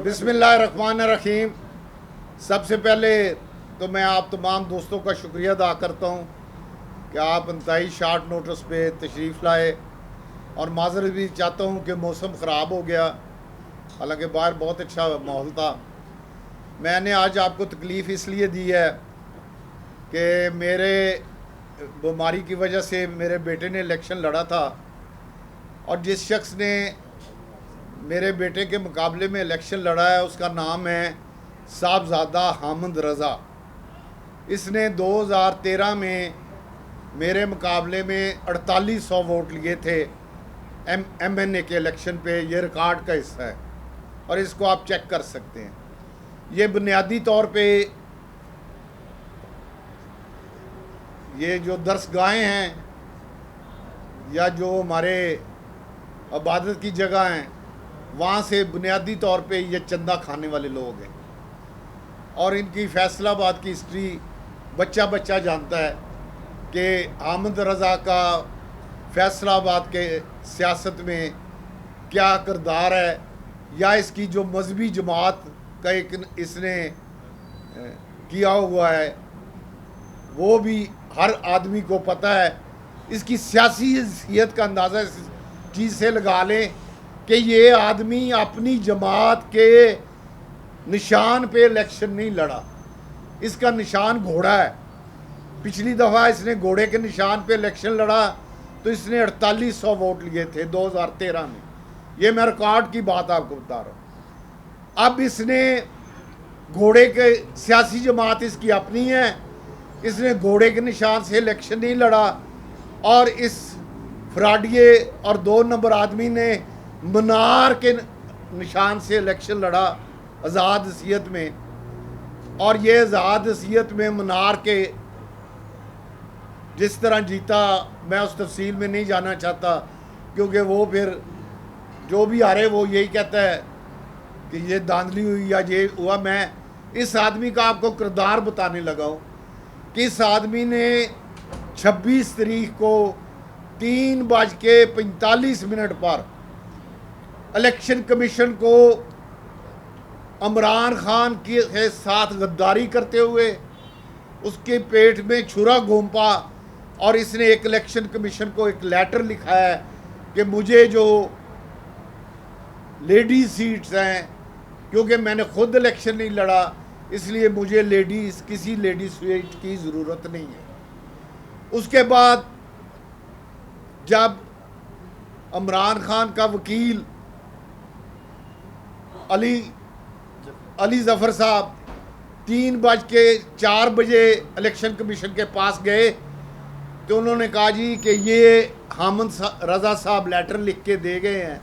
बिस्मिल्लाहिर्रहमानिर्रहीम। सबसे पहले तो मैं आप तमाम दोस्तों का शुक्रिया अदा करता हूँ कि आप इंतहाई शार्ट नोटिस पे तशरीफ़ लाए, और माज़रत भी चाहता हूँ कि मौसम ख़राब हो गया, हालांकि बाहर बहुत अच्छा माहौल था। मैंने आज आपको तकलीफ़ इसलिए दी है कि मेरे बीमारी की वजह से मेरे बेटे ने इलेक्शन लड़ा था, और जिस शख्स ने मेरे बेटे के मुकाबले में इलेक्शन लड़ा है उसका नाम है साहबजादा हामिद रज़ा। इसने 2013 में मेरे मुकाबले में 4800 वोट लिए थे MNA के इलेक्शन पे। ये रिकॉर्ड का हिस्सा है और इसको आप चेक कर सकते हैं। ये बुनियादी तौर पे ये जो दरसगाहें हैं या जो हमारे इबादत की जगह हैं, वहाँ से बुनियादी तौर पे ये चंदा खाने वाले लोग हैं, और इनकी फैसलाबाद की हिस्ट्री बच्चा बच्चा जानता है कि हामिद रज़ा का फैसलाबाद के सियासत में क्या किरदार है, या इसकी जो मजहबी जमात का एक इसने किया हुआ है वो भी हर आदमी को पता है। इसकी सियासी हैसियत का अंदाज़ा इस चीज़ से लगा लें कि ये आदमी अपनी जमात के निशान पे इलेक्शन नहीं लड़ा, इसका निशान घोड़ा है। पिछली दफ़ा इसने घोड़े के निशान पे इलेक्शन लड़ा तो इसने 4800 वोट लिए थे 2013 में। ये मैं रिकॉर्ड की बात आपको बता रहा हूँ। अब इसने घोड़े के सियासी जमात इसकी अपनी है, इसने घोड़े के निशान से इलेक्शन नहीं लड़ा, और इस फ्राडिये और 2 नंबर आदमी ने मनार के निशान से इलेक्शन लड़ा आज़ाद हसीयत में। और ये आज़ाद हसीयत में मनार के जिस तरह जीता, मैं उस तफसील में नहीं जाना चाहता, क्योंकि वो फिर जो भी हारे वो यही कहता है कि ये धांधली हुई या ये हुआ। मैं इस आदमी का आपको किरदार बताने लगा हूँ कि इस आदमी ने 26 तारीख को 3:45 पर इलेक्शन कमीशन को इमरान खान के साथ गद्दारी करते हुए उसके पेट में छुरा घोंपा, और इसने एक इलेक्शन कमीशन को एक लेटर लिखा है कि मुझे जो लेडीज सीट्स हैं, क्योंकि मैंने खुद इलेक्शन नहीं लड़ा इसलिए मुझे किसी लेडीज सीट की ज़रूरत नहीं है। उसके बाद जब इमरान खान का वकील अली ज़फ़र साहब 3:04 इलेक्शन कमीशन के पास गए तो उन्होंने कहा जी कि ये हामिद रज़ा साहब लेटर लिख के दे गए हैं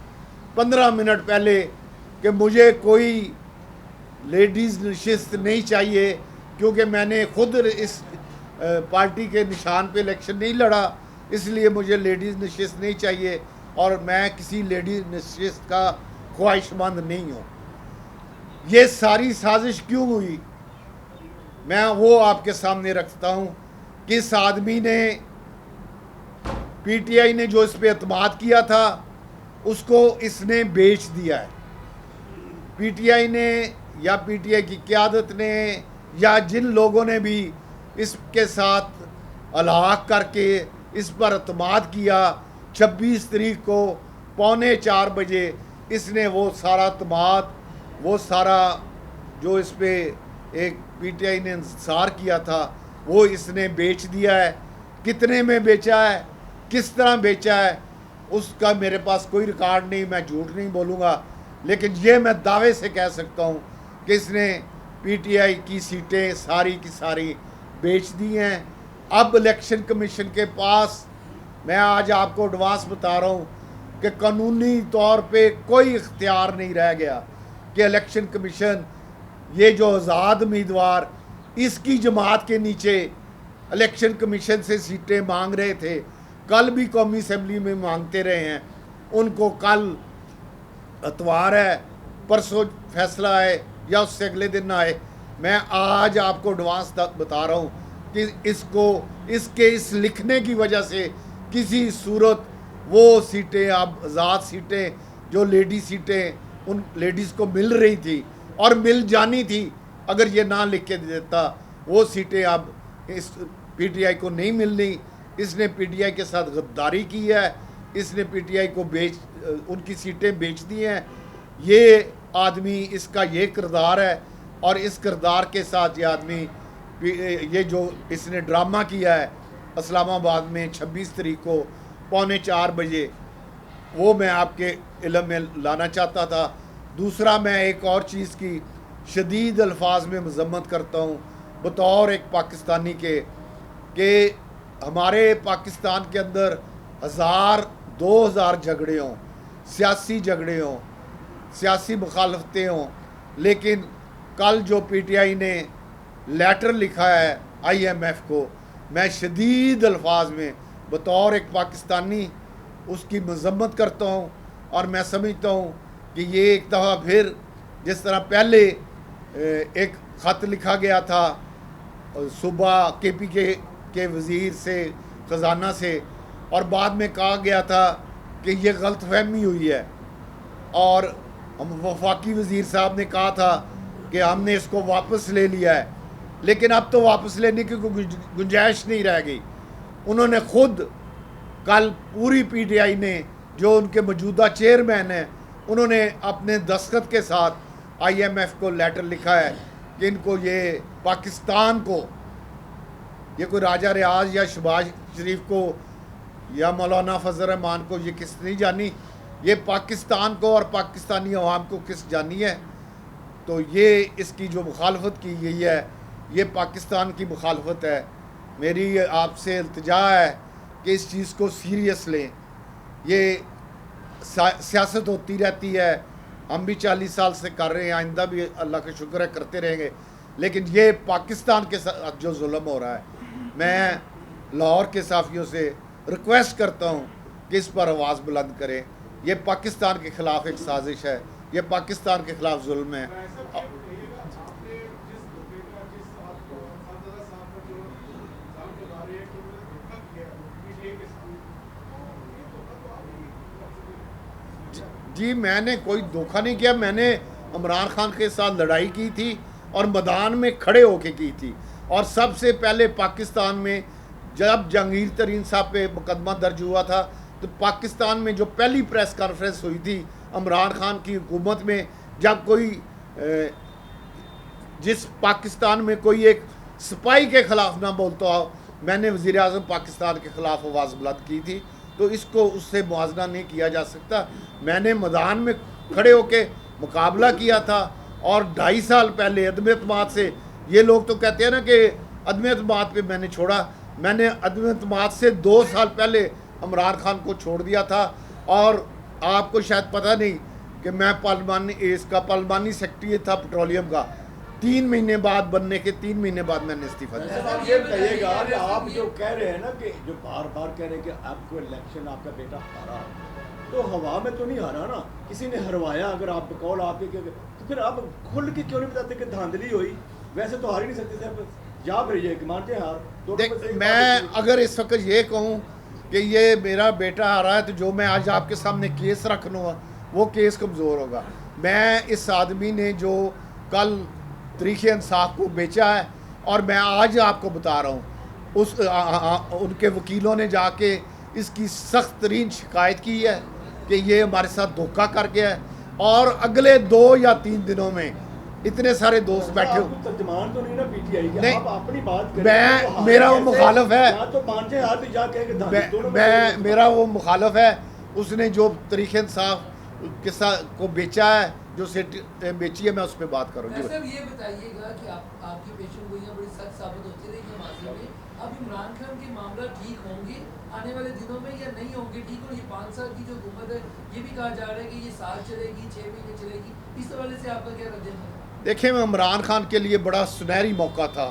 15 मिनट पहले कि मुझे कोई लेडीज़ नशिस्त नहीं चाहिए, क्योंकि मैंने खुद इस पार्टी के निशान पे इलेक्शन नहीं लड़ा, इसलिए मुझे लेडीज़ नशिस्त नहीं चाहिए और मैं किसी लेडीज़ नशिस्त का ख्वाहिशमंद नहीं हूँ। ये सारी साजिश क्यों हुई, मैं वो आपके सामने रखता हूँ कि इस आदमी ने PTI ने जो इस पर एतमाद किया था उसको इसने बेच दिया है। PTI ने या PTI की क़यादत ने या जिन लोगों ने भी इसके साथ अलहाक करके इस पर एतमाद किया, 26 तारीख को 3:45 इसने वो सारा एतमाद, वो सारा जो इस पर एक PTI ने इंसार किया था वो इसने बेच दिया है। कितने में बेचा है, किस तरह बेचा है, उसका मेरे पास कोई रिकॉर्ड नहीं, मैं झूठ नहीं बोलूँगा, लेकिन ये मैं दावे से कह सकता हूँ कि इसने PTI की सीटें सारी की सारी बेच दी हैं। अब इलेक्शन कमीशन के पास, मैं आज आपको एडवांस बता रहा हूँ कि कानूनी तौर पे कोई इख्तियार नहीं रह गया कि इलेक्शन कमीशन ये जो आज़ाद उम्मीदवार इसकी जमात के नीचे इलेक्शन कमीशन से सीटें मांग रहे थे, कल भी कौमी असम्बली में मांगते रहे हैं, उनको कल इतवार है, परसों फैसला है या उससे अगले दिन आए। मैं आज आपको एडवांस बता रहा हूँ कि इसके इस लिखने की वजह से किसी सूरत वो सीटें, अब आज़ाद सीटें जो लेडी सीटें उन लेडीज़ को मिल रही थी और मिल जानी थी। अगर ये ना लिख के देता वो सीटें अब इस पीटीआई को नहीं मिलनी। इसने पीटीआई के साथ गद्दारी की है, इसने पीटीआई को उनकी सीटें बेच दी हैं। ये आदमी, इसका ये किरदार है और इस किरदार के साथ ये आदमी, ये जो इसने ड्रामा किया है इस्लामाबाद में 26 तारीख को 3:45 बजे, वो मैं आपके इल्म में लाना चाहता था। दूसरा, मैं एक और चीज़ की शदीद अल्फाज में मजम्मत करता हूँ बतौर एक पाकिस्तानी के, कि हमारे पाकिस्तान के अंदर 1000-2000 झगड़े हों, सियासी झगड़े हों, सियासी मुखालफतें हों, लेकिन कल जो पीटीआई ने लेटर लिखा है आईएमएफ को, मैं शदीद अल्फाज में बतौर एक पाकिस्तानी उसकी मजम्मत करता हूँ। और मैं समझता हूँ कि ये एक दफ़ा फिर, जिस तरह पहले एक ख़त लिखा गया था सुबह केपीके के वज़ीर से, ख़जाना से, और बाद में कहा गया था कि ये गलतफहमी हुई है, और हम वफाकी वज़ीर साहब ने कहा था कि हमने इसको वापस ले लिया है, लेकिन अब तो वापस लेने की कोई गुंजाइश नहीं रह गई। उन्होंने खुद कल पूरी पीटीआई ने, जो उनके मौजूदा चेयरमैन हैं, उन्होंने अपने दस्तखत के साथ आईएमएफ को लेटर लिखा है कि इनको ये पाकिस्तान को, ये कोई राजा रियाज या शहबाज शरीफ को या मौलाना फजल रहमान को ये किस नहीं जानी, ये पाकिस्तान को और पाकिस्तानी अवाम को किस जानी है। तो ये इसकी जो मुखालफत की गई है, ये पाकिस्तान की मुखालफत है। मेरी आपसे इल्तिजा है कि इस चीज़ को सीरियस लें। ये सियासत होती रहती है, हम भी 40 साल से कर रहे हैं, आइंदा भी अल्लाह का शुक्र है करते रहेंगे, लेकिन ये पाकिस्तान के साथ जो जुल्म हो रहा है, मैं लाहौर के साफ़ियों से रिक्वेस्ट करता हूँ कि इस पर आवाज़ बुलंद करें। ये पाकिस्तान के ख़िलाफ़ एक साजिश है, ये पाकिस्तान के ख़िलाफ़ जुल्म है। जी, मैंने कोई धोखा नहीं किया। मैंने इमरान खान के साथ लड़ाई की थी और मैदान में खड़े होके की थी। और सबसे पहले पाकिस्तान में जब जहांगीर तरीन साहब पे मुकदमा दर्ज हुआ था, तो पाकिस्तान में जो पहली प्रेस कॉन्फ्रेंस हुई थी इमरान खान की हुकूमत में, जब कोई जिस पाकिस्तान में कोई एक सिपाही के ख़िलाफ़ ना बोलता हो, मैंने वज़ीर आज़म पाकिस्तान के ख़िलाफ़ आवाज़ बुलंद की थी। तो इसको उससे मुआवजा नहीं किया जा सकता। मैंने मैदान में खड़े होके मुकाबला किया था, और 2.5 साल पहले अदम एतमाद से, ये लोग तो कहते हैं ना कि अदम एतमाद पे मैंने छोड़ा, मैंने अदम एतमाद से 2 साल पहले इमरान खान को छोड़ दिया था। और आपको शायद पता नहीं कि मैं पार्लिमानी सेक्रेटरी था पेट्रोलियम का, 3 महीने बाद बनने के 3 महीने बाद मैंने इस्तीफा दिया। ये बताइएगा कि आप जो कह रहे हैं ना, कि जो बार बार कह रहे हैं कि आपको इलेक्शन आपका बेटा हारा, तो हवा में तो नहीं हारा ना, किसी ने हरवाया। अगर आप बकौल आपके, तो फिर आप खुल के क्यों नहीं बताते कि धांधली हुई? वैसे तो हार ही नहीं सकते थे, आप जा भरिए कि मानते हैं हार। देख, मैं अगर इस वक्त ये कहूँ कि ये मेरा बेटा हारा है, तो जो मैं आज आपके सामने केस रख लूँगा वो केस कमज़ोर होगा। मैं इस आदमी ने जो कल तरीक़े इंसाफ को बेचा है, और मैं आज आपको बता रहा हूँ, उनके वकीलों ने जाके इसकी सख्त तरीन शिकायत की है कि ये हमारे साथ धोखा कर गया है। और अगले 2 या 3 दिनों में इतने सारे दोस्त बैठे हो, तर्जमान तो नहीं ना पीटीआई के, नहीं, आप अपनी बात करें। मैं मेरा वो मुखालफ है, मैं मेरा वो मुखालफ है। उसने जो तरीक़े इंसाफ के साथ को बेचा है, जो सेट बेची है, मैं उस पर बात करूँगी। सर ये बताइएगा कि आपकी पेशन गोइयां बड़ी सख्त साबित होती रही है मामले में, अब इमरान खान के मामला ठीक होंगे आने वाले दिनों में या नहीं होंगे ठीक? और ये 5 साल की जो हुकूमत है, ये भी कहा जा रहा है कि ये साल चलेगी, 6 महीने चलेगी, इस हवाले से आपका क्या रद्द-ए-अमल है? देखिए, इमरान खान के लिए बड़ा सुनहरी मौका था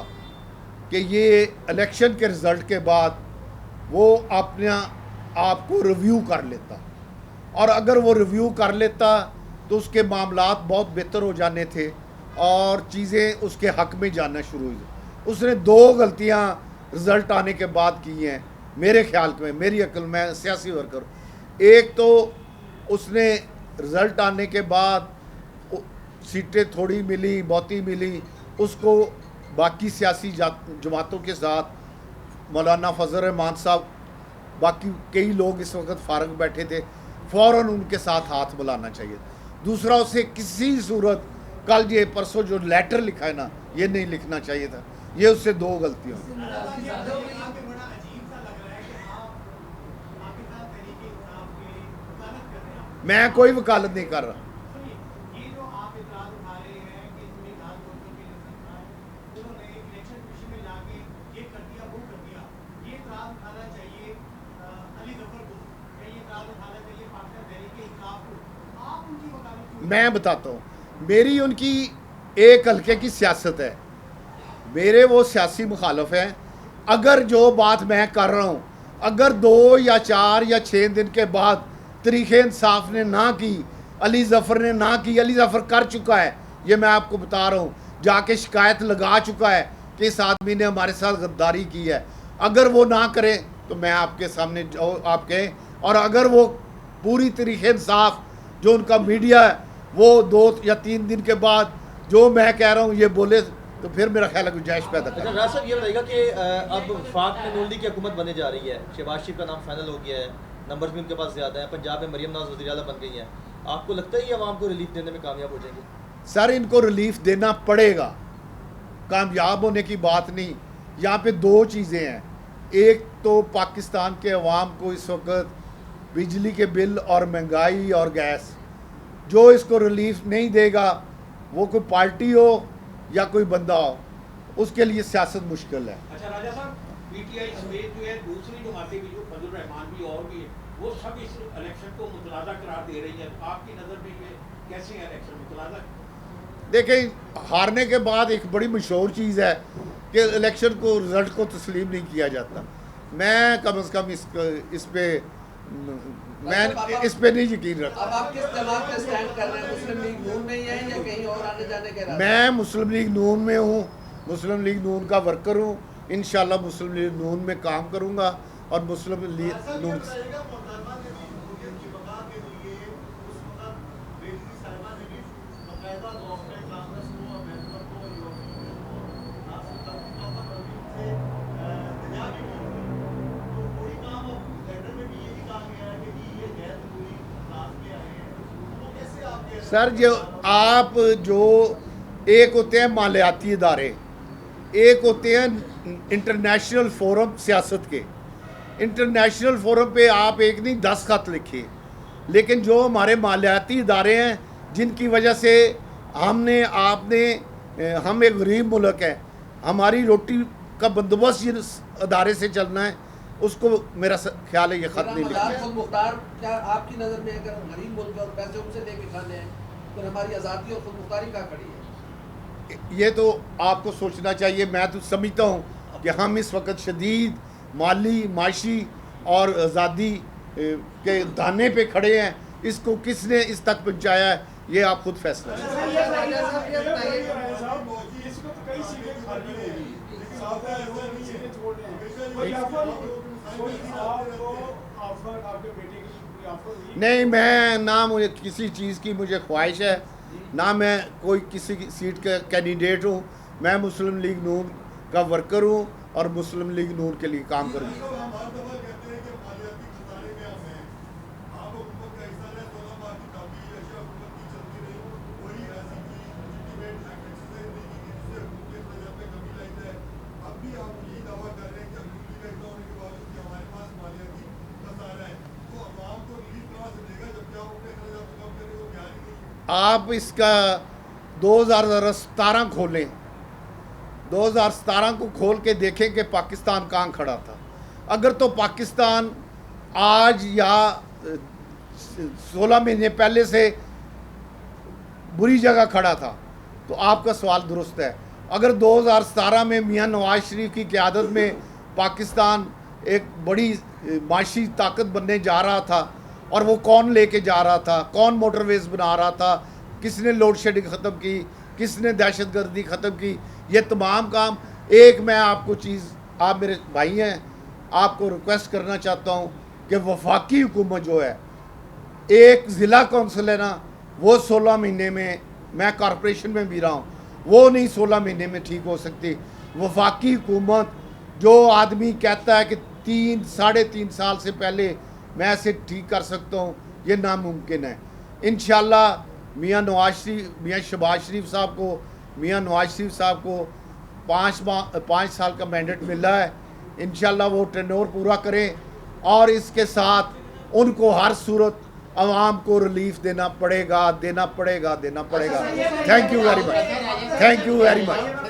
कि ये इलेक्शन के रिज़ल्ट के बाद वो अपने आप को रिव्यू कर लेता, और अगर वो रिव्यू कर लेता तो उसके मामलात बहुत बेहतर हो जाने थे और चीज़ें उसके हक़ में जाना शुरू हुई। उसने 2 गलतियां रिज़ल्ट आने के बाद की हैं मेरे ख्याल में, मेरी अक्ल में, सियासी वर्कर। एक तो उसने रिज़ल्ट आने के बाद सीटें थोड़ी मिली बहुती मिली, उसको बाकी सियासी जमातों के साथ मौलाना फजल रहमान साहब, बाकी कई लोग इस वक्त फारग बैठे थे, फ़ौरन उनके साथ हाथ मिलाना चाहिए। दूसरा, उसे किसी सूरत कल ये परसों जो लेटर लिखा है ना, ये नहीं लिखना चाहिए था। ये उससे दो गलतियाँ। नाराजगी ज़्यादा हो गई है। मैं कोई वकालत नहीं कर रहा। मैं बताता हूँ, मेरी उनकी एक हल्के की सियासत है, मेरे वो सियासी मुखालफ हैं। अगर जो बात मैं कर रहा हूँ, अगर 2 या 4 या 6 दिन के बाद तरीक़े इंसाफ ने ना की, अली ज़फ़र ने ना की, अली ज़फ़र कर चुका है, ये मैं आपको बता रहा हूँ, जाके शिकायत लगा चुका है कि इस आदमी ने हमारे साथ गद्दारी की है। अगर वो ना करें तो मैं आपके सामने आपके, और अगर वो पूरी तरीक़े इंसाफ जो उनका मीडिया है वो 2 या 3 दिन के बाद जो मैं कह रहा हूँ ये बोले, तो फिर मेरा ख्याल है गुंजाइश पैदा अच्छा कर। राज साहब, ये बताइएगा कि अब वफाक में नून लीग की हुकूमत बनने जा रही है, शहबाज शरीफ का नाम फाइनल हो गया है, नंबर्स भी उनके पास ज़्यादा हैं, पंजाब में मरियम नवाज वज़ीर आला बन गई हैं, आपको लगता है ये आवाम को रिलीफ देने में कामयाब हो जाएंगे? सर, इनको रिलीफ देना पड़ेगा, कामयाब होने की बात नहीं। यहाँ पे 2 चीज़ें हैं। एक तो पाकिस्तान के अवाम को इस वक्त बिजली के बिल और महंगाई और गैस, जो इसको रिलीफ नहीं देगा, वो कोई पार्टी हो या कोई बंदा हो, उसके लिए सियासत मुश्किल है। अच्छा राजा साहब, पीटीआई समेत जो है दूसरी जमातें भी, जो फजल रहमान भी और भी है, वो सब इस इलेक्शन को मुतलाज़ा करार दे रही है। आपकी नज़र में ये कैसे है इलेक्शन मुतलाज़ा? देखें, हारने के बाद एक बड़ी मशहूर चीज़ है कि इलेक्शन को, रिज़ल्ट को तस्लीम नहीं किया जाता। मैं कम से कम इस पे मैं इस पे नहीं यकीन रखता। अब आप किस जमात पे स्टैंड कर रहे हैं? मुस्लिम लीग नून में ही हैं या कहीं और आने जाने के इरादे? मैं मुस्लिम लीग नून में हूँ, मुस्लिम लीग नून का वर्कर हूँ। इंशाल्लाह मुस्लिम लीग नून में काम करूँगा और मुस्लिम लीग नून सर, जो आप जो एक होते हैं मालियाती इदारे, एक होते हैं इंटरनेशनल फोरम सियासत के। इंटरनेशनल फोरम पे आप एक नहीं 10 खत लिखिए, लेकिन जो हमारे मालियाती इदारे हैं जिनकी वजह से हमने आपने हम एक गरीब मुल्क है, हमारी रोटी का बंदोबस्त जिस अदारे से चलना है, उसको मेरा ख्याल है ये ख़त नहीं लिखना है। मुख्तार, क्या आपकी नज़र में अगर हम गरीब मुल्क और पैसे उनसे लेके खाने हैं तो हमारी आज़ादी और खुद मुख्तारी कहाँ खड़ी है? ये तो आपको सोचना चाहिए। मैं तो समझता हूँ कि हम इस वक्त शदीद माली, माशी और आज़ादी के दाने पे खड़े हैं। इसको किसने इस तक पहुँचाया है, ये आप खुद फैसला करें। नहीं, मैं ना मुझे किसी चीज़ की मुझे ख्वाहिश है, ना मैं कोई किसी की सीट का कैंडिडेट हूँ। मैं मुस्लिम लीग नून का वर्कर हूँ और मुस्लिम लीग नून के लिए काम करूँगा। आप इसका 2017 खोलें, 2017 को खोल के देखें कि पाकिस्तान कहाँ खड़ा था। अगर तो पाकिस्तान आज या 16 महीने पहले से बुरी जगह खड़ा था तो आपका सवाल दुरुस्त है। अगर 2017 में मियां नवाज शरीफ की क़यादत में पाकिस्तान एक बड़ी माशी ताकत बनने जा रहा था, और वो कौन लेके जा रहा था, कौन मोटरवेज बना रहा था, किसने लोड शेडिंग ख़त्म की, किसने दहशतगर्दी ख़त्म की, ये तमाम काम। एक मैं आपको चीज़, आप मेरे भाई हैं, आपको रिक्वेस्ट करना चाहता हूँ कि वफाकी हुकूमत जो है, एक ज़िला कौंसिल है ना, वो 16 महीने में मैं कॉरपोरेशन में भी रहा हूँ, वो नहीं 16 महीने में ठीक हो सकती। वफाकी हुकूमत जो आदमी कहता है कि 3-3.5 साल से पहले मैं इसे ठीक कर सकता हूँ, ये नामुमकिन है। इंशाल्लाह मियाँ शहबाज शरीफ साहब को, मियाँ नवाज शरीफ साहब को 5 साल का मैंडेट मिला है। इंशाल्लाह वो टेन्योर पूरा करें और इसके साथ उनको हर सूरत आवाम को रिलीफ देना पड़ेगा। Thank you very much.